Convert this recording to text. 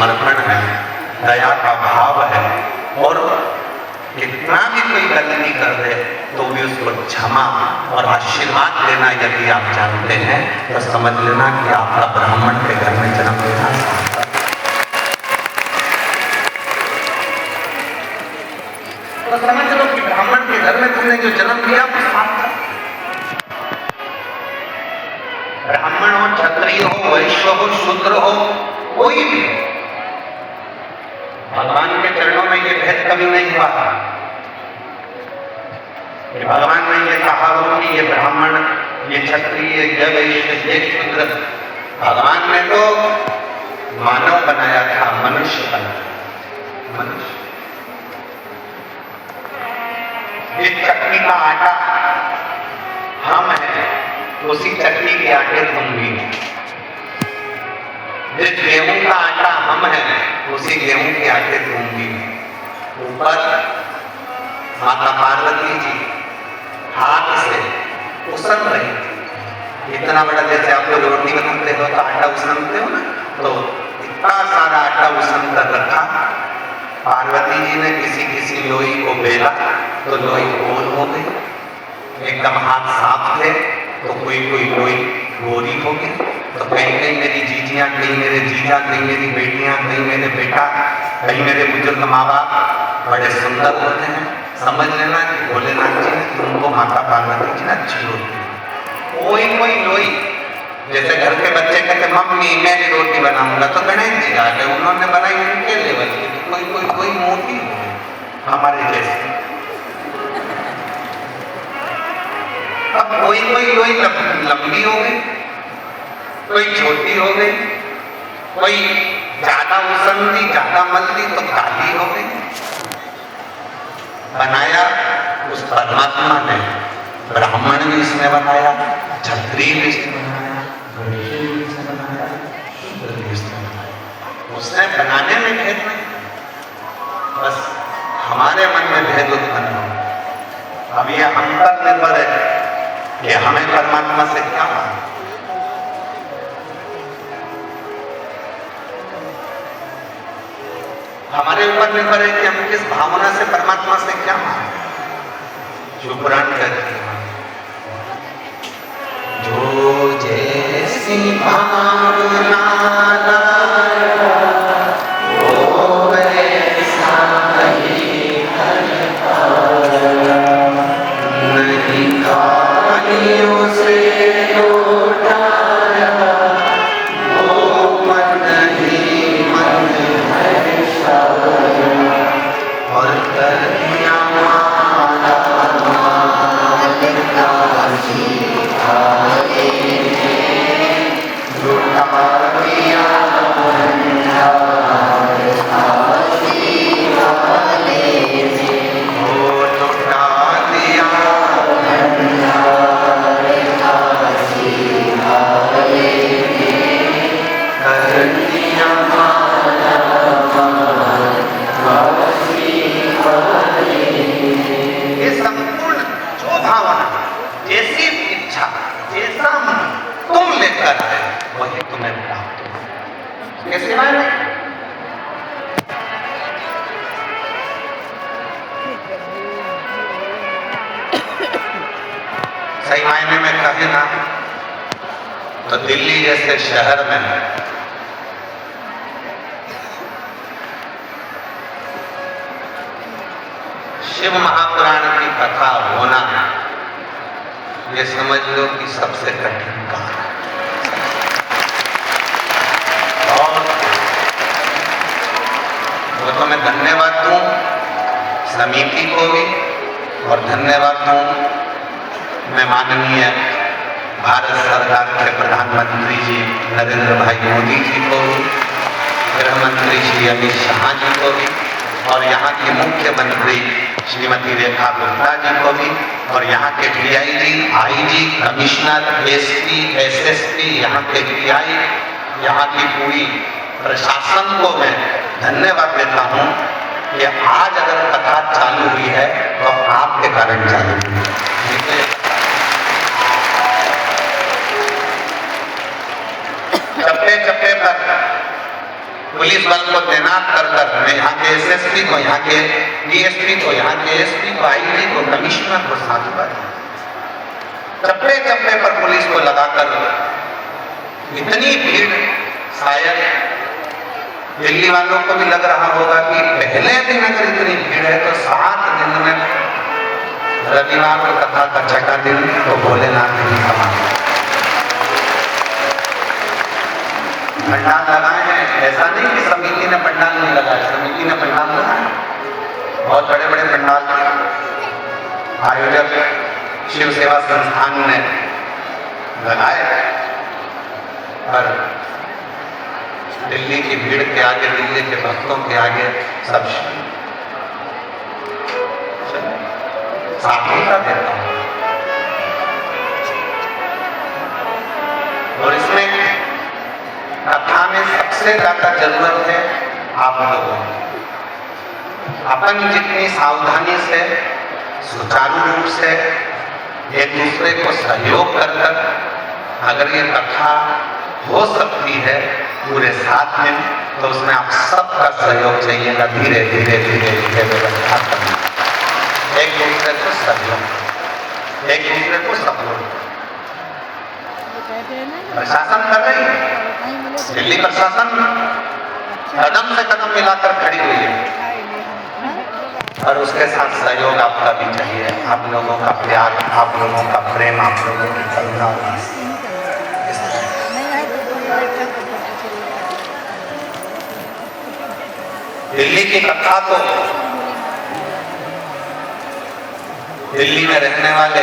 समर्पण है, दया का भाव है, और कितना भी कोई गलती कर दे तो भी उसको क्षमा और आशीर्वाद देना यदि आप जानते हैं तो समझ लेना कि आपका ब्राह्मण के घर में जन्म लेना। तो समझ लो कि ब्राह्मण के घर में तुमने जो जन्म लिया वो सार्थक। ब्राह्मण हो, क्षत्रिय हो, वैश्य हो, शूद्र हो, कोई भी, भगवान के चरणों में ये भेद कभी नहीं हुआ था कि भगवान ने ये कहा हो कि ये ब्राह्मण, ये क्षत्रिय, ये वैश्य, ये शूद्र। भगवान ने तो मानव बनाया था, मनुष्य बनाया, मनुष्य। जिस चक्की का आटा हम है, उसी चक्की के आटे तुम भी। जिस गेहूं का आटा हम है, उसी गेहूं के आटे तुम भी। ऊपर माता पार्वती जी हाथ से उसम रही। इतना बड़ा, जैसे आप लोग रोटी बनाते हो तो आटा उसमते हो ना, तो इतना सारा आटा उसम कर रखा। पार्वती जी ने किसी किसी लोई को बेला तो लोई गोल हो गई, एकदम हाथ साफ थे तो कोई कोई लोई गोरी हो गई। तो कहीं कहीं मेरी जीजियां, कहीं मेरे जीजा, कहीं मेरी बेटियां, कहीं मेरे बेटा, कहीं मेरे बुजुर्ग माँ बाप बड़े सुंदर होते हैं। समझ लेना कि भोलेनाथ जी ने तुमको, माता पार्वती जी ने अच्छी होती है। कोई कोई लोई, जैसे घर के बच्चे कहते मम्मी मैं भी रोटी बनाऊंगा, तो गणेश जी आ गए, उन्होंने बनाई उनके लेवल की। कोई कोई कोई मोटी हो गई हमारे जैसे। अब कोई कोई लोई लंबी हो गई, कोई छोटी हो गई, कोई ज्यादा उसंदी, ज्यादा मल्दी तो काली हो गई। बनाया उस परमात्मा ने, ब्राह्मण भी इसमें बनाया, क्षत्रिय भी इसमें बनाया, वैश्य भी इसमें बनाया, शूद्र भी इसमें बनाया। उसने बनाने में भेद नहीं, बस हमारे मन में भेद उत्पन्न हो। अब यह हम पर निर्भर है कि हमें परमात्मा से क्या मांगना। हमारे ऊपर निर्भर है कि हम किस भावना से परमात्मा से क्या मांगें। जो पुराण कहते हैं, जो जैसी भावना वो वैसा ही कर पाया, नहीं खालियों से लौटाया, वो मन ही मन है शाया, और कर दिया माला माल का सीधाए, लुटा दिया भंडार काशी वाले में, वो लुटा दिया भंडार काशी वाले में, कर दिया माला माल काशी वाले में। ये संपूर्ण जो भावना, जैसी इच्छा, जैसा मन तुम लेकर आए वही तुम्हें प्राप्त हो, कैसे माने? सही मायने में कहे ना तो दिल्ली जैसे शहर में शिव महापुराण की कथा होना, ये समझ लो कि सबसे कठिन काम है। और वो तो मैं धन्यवाद दूं समिति को भी, और धन्यवाद दूं मैं माननीय भारत सरकार के प्रधानमंत्री जी नरेंद्र भाई मोदी जी को भी, गृह मंत्री श्री अमित शाह जी को भी, और यहाँ की मुख्यमंत्री श्रीमती रेखा गुप्ता जी को भी, और यहाँ के DIG, IG, commissioner, SP, SSP, यहाँ के पीआई, यहाँ की पूरी प्रशासन को मैं धन्यवाद देता हूँ कि आज अगर कथा चालू हुई है तो आपके कारण चालू हुई है। चप्पे चप्पे पर पुलिस बल को तैनात कर कर यहाँ के एसएसपी को, यहाँ के डीएसपी को, यहाँ के एसपी को, आईजी को, कमिश्नर को साथ पर चप्पे चप्पे पर पुलिस को लगाकर इतनी भीड़, शायद दिल्ली वालों को भी लग रहा होगा कि पहले दिन अगर इतनी भीड़ है तो 7 दिन में, रविवार को कथा का छठा दिन तो भोलेनाथ की समाधि। पंडाल लगाए हैं, ऐसा नहीं कि समिति ने पंडाल नहीं लगाया, समिति ने पंडाल लगाया, बहुत बड़े बड़े पंडाल आयोजक शिव सेवा संस्थान ने लगाए, पर दिल्ली की भीड़ के आगे, दिल्ली के भक्तों के आगे सब सावधानता देता हूं। और इसमें कथा में सबसे ज्यादा जरूरत है आप लोगों की। अपन जितनी सावधानी से, सुचारू रूप से एक दूसरे को सहयोग कर कर अगर ये कथा हो सकती है पूरे 7 दिन, तो उसमें आप सबका सहयोग चाहिएगा। धीरे धीरे धीरे धीरे व्यवस्था करना, एक दूसरे को सहयोग, एक दूसरे को सपोर्ट। प्रशासन कर रही है, दिल्ली प्रशासन कदम से कदम मिलाकर खड़ी हुई है, और उसके साथ सहयोग आपका भी चाहिए। आप लोगों का प्यार, आप लोगों का प्रेम, आप लोगों की करुणा। दिल्ली की कथा तो दिल्ली में रहने वाले